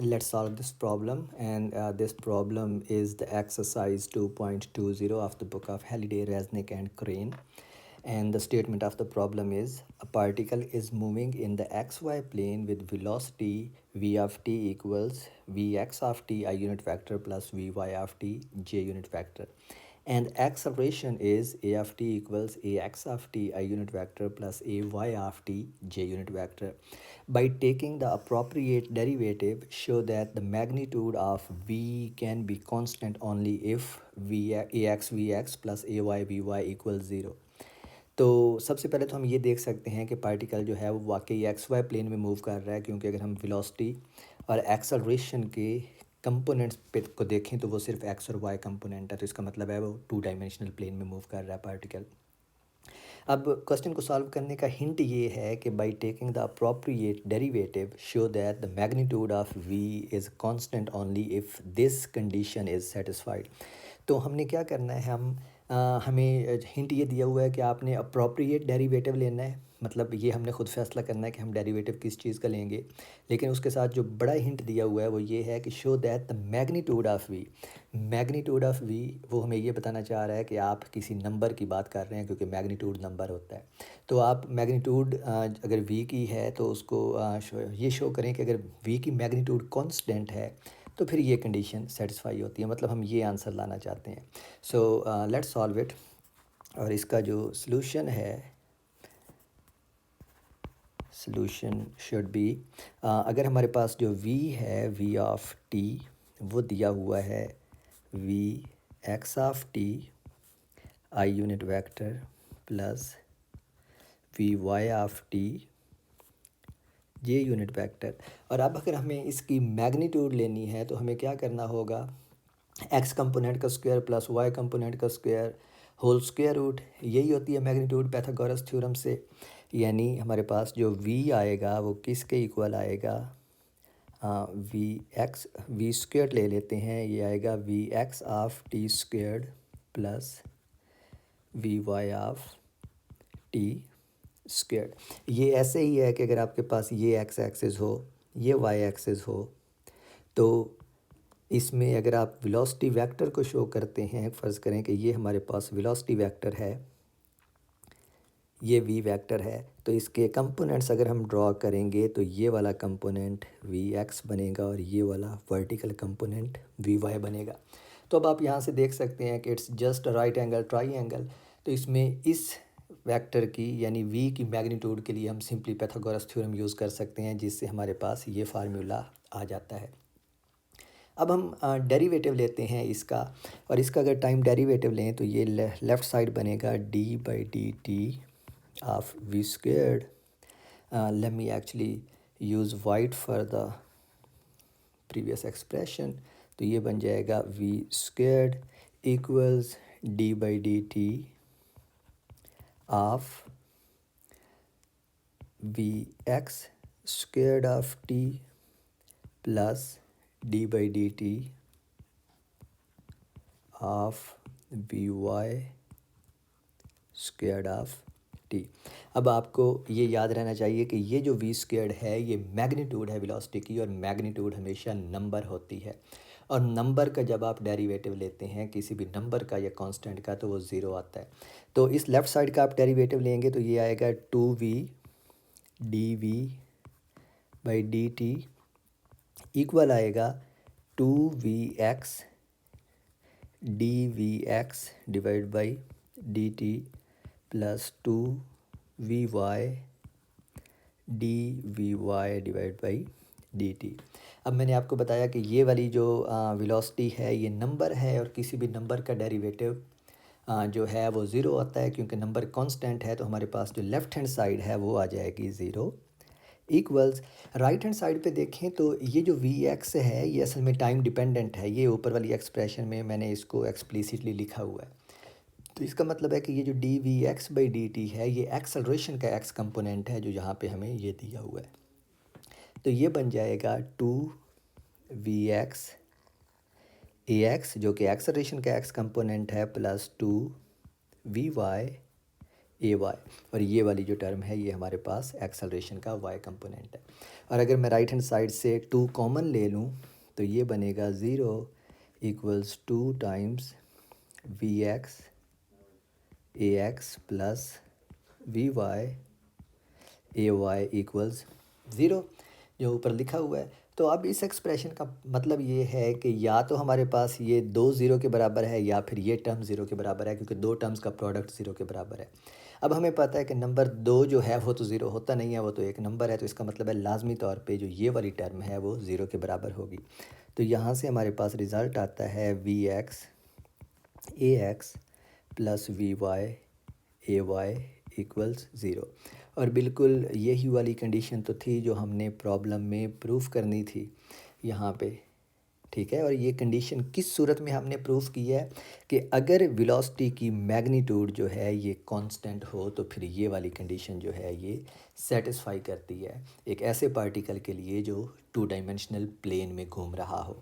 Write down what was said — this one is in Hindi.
Let's solve this problem, and this problem is the exercise 2.20 of the book of Halliday, Resnick and Crane. And the statement of the problem is a particle is moving in the xy plane with velocity v of t equals vx of t I unit vector plus vy of t j unit vector, and acceleration is a of t equals ax of t I unit vector plus ay of t j unit vector. By taking the appropriate derivative, show that the magnitude of v can be constant only if ax vx plus ay vy equals 0. तो सबसे पहले तो हम ये देख सकते हैं कि पार्टिकल जो है वो वाकई एक्स वाई प्लेन में मूव कर रहा है, क्योंकि अगर हम वेलोसिटी और एक्सेलरेशन के कंपोनेंट्स पे को देखें तो वो सिर्फ एक्स और वाई कंपोनेंट है, तो इसका मतलब है वो 2 डायमेंशनल प्लेन में मूव कर रहा है पार्टिकल। अब क्वेश्चन को सॉल्व करने का हिंट ये है कि by taking the appropriate derivative show that the magnitude of v is constant only if this condition is satisfied. तो हमने क्या करना है, हमें हिंट ये दिया हुआ है कि आपने अप्रोप्रिएट डेरिवेटिव लेना है, मतलब ये हमने खुद फैसला करना है कि हम डेरिवेटिव किस चीज़ का लेंगे। लेकिन उसके साथ जो बड़ा हिंट दिया हुआ है वो ये है कि show that the magnitude of v वो हमें ये बताना चाह रहा है कि आप किसी नंबर की बात कर रहे हैं, क्योंकि मैग्नीट्यूड नंबर होता है। तो आप मैग्नीट्यूड अगर वी की है तो उसको ये शो करें कि अगर वी की मैग्नीट्यूड कांस्टेंट है तो फिर ये कंडीशन सेटिस्फाई होती है, मतलब हम ये आंसर लाना चाहते हैं। So let's solve it. और इसका जो सॉल्यूशन है, सॉल्यूशन शुड बी, अगर हमारे पास जो v है v ऑफ t वो दिया हुआ है v x of t I unit vector plus v y of t j unit vector. और अब अगर हमें इसकी मैग्नीट्यूड लेनी है तो हमें क्या करना होगा, x कंपोनेंट का स्क्वायर प्लस y कंपोनेंट का स्क्वायर होल स्क्वायर रूट, यही होती है मैग्नीट्यूड पाइथागोरस थ्योरम से। यानी हमारे पास जो v आएगा वो किसके इक्वल आएगा, वी स्क्वायर ले लेते हैं, ये आएगा v x of t squared plus v y of t squared. ये ऐसे ही है कि अगर आपके पास ये एक्स एक्सिस हो, ये वाई एक्सिस हो, तो इसमें अगर आप वेलोसिटी वेक्टर को शो करते हैं, फ़र्ज़ करें कि ये हमारे पास वेलोसिटी वेक्टर है, ये वी वेक्टर है, तो इसके कंपोनेंट्स अगर हम ड्रॉ करेंगे तो ये वाला कंपोनेंट वी एक्स बनेगा और ये वाला वर्टिकल कंपोनेंट वी वाई बनेगा। तो अब आप यहाँ से देख सकते हैं कि it's just right angle triangle. तो इसमें इस वेक्टर की यानी v की मैग्नीट्यूड के लिए हम सिंपली पाइथागोरस थ्योरम यूज़ कर सकते हैं, जिससे हमारे पास ये फार्मूला आ जाता है। अब हम डेरिवेटिव लेते हैं इसका, और इसका अगर टाइम डेरिवेटिव लें तो ये लेफ़्ट साइड बनेगा d/dt of v squared. Let me actually use white for the previous expression. तो ये बन जाएगा v squared equals d/dt of vx squared of t plus d/dt of vy squared of t। अब आपको ये याद रहना चाहिए कि ये जो v स्क्वायर्ड है ये मैग्नीट्यूड है वेलोसिटी की, और मैग्नीट्यूड हमेशा नंबर होती है, और नंबर का जब आप डेरिवेटिव लेते हैं किसी भी नंबर का या कांस्टेंट का तो वो ज़ीरो आता है। तो इस लेफ़्ट साइड का आप डेरिवेटिव लेंगे तो ये आएगा 2v dv/dt इक्वल आएगा 2vx dvx divide by dt plus 2vy dvy divide by dt। अब मैंने आपको बताया कि ये वाली जो वेलोसिटी है ये नंबर है, और किसी भी नंबर का डेरिवेटिव जो है वो ज़ीरो आता है, क्योंकि नंबर कांस्टेंट है। तो हमारे पास जो लेफ़्ट हैंड साइड है वो आ जाएगी zero. Equals right hand side पे देखें तो ये जो वी एक्स है ये असल में टाइम डिपेंडेंट है, ये ऊपर वाली एक्सप्रेशन में मैंने इसको एक्सप्लिसिटली लिखा हुआ है। तो इसका मतलब है कि ये जो d v x by d t है ये एक्सेलरेशन का एक्स कंपोनेंट है, जो यहाँ पे हमें ये दिया हुआ है। तो ये बन जाएगा 2vx ax जो कि एक्सेलरेशन का एक्स कंपोनेंट है प्लस 2vy ay, और ये वाली जो टर्म है ये हमारे पास एक्सेलरेशन का y कंपोनेंट है। और अगर मैं राइट हैंड साइड से 2 कॉमन ले लूँ तो ये बनेगा 0 equals 2 times v x a x plus v y a y equals 0 जो ऊपर लिखा हुआ है। तो अब इस एक्सप्रेशन का मतलब ये है कि या तो हमारे पास ये 2 ज़ीरो के बराबर है या फिर ये टर्म 0 के बराबर है, क्योंकि दो टर्म्स का प्रोडक्ट 0 के बराबर है। अब हमें पता है कि नंबर 2 जो है वो तो 0 होता नहीं है, वो तो एक नंबर है, तो इसका मतलब है लाजमी तौर पे जो ये वाली टर्म है वो 0 के बराबर होगी। तो यहाँ से हमारे पास रिज़ल्ट आता है v x a x plus v y a y equals 0। और बिल्कुल यही वाली कंडीशन तो थी जो हमने प्रॉब्लम में प्रूफ करनी थी यहाँ पे, ठीक है। और ये कंडीशन किस सूरत में हमने प्रूफ की है कि अगर वेलोसिटी की मैग्नीट्यूड जो है ये कांस्टेंट हो तो फिर ये वाली कंडीशन जो है ये सेटिस्फाई करती है एक ऐसे पार्टिकल के लिए जो 2 डायमेंशनल प्लेन में घूम रहा हो।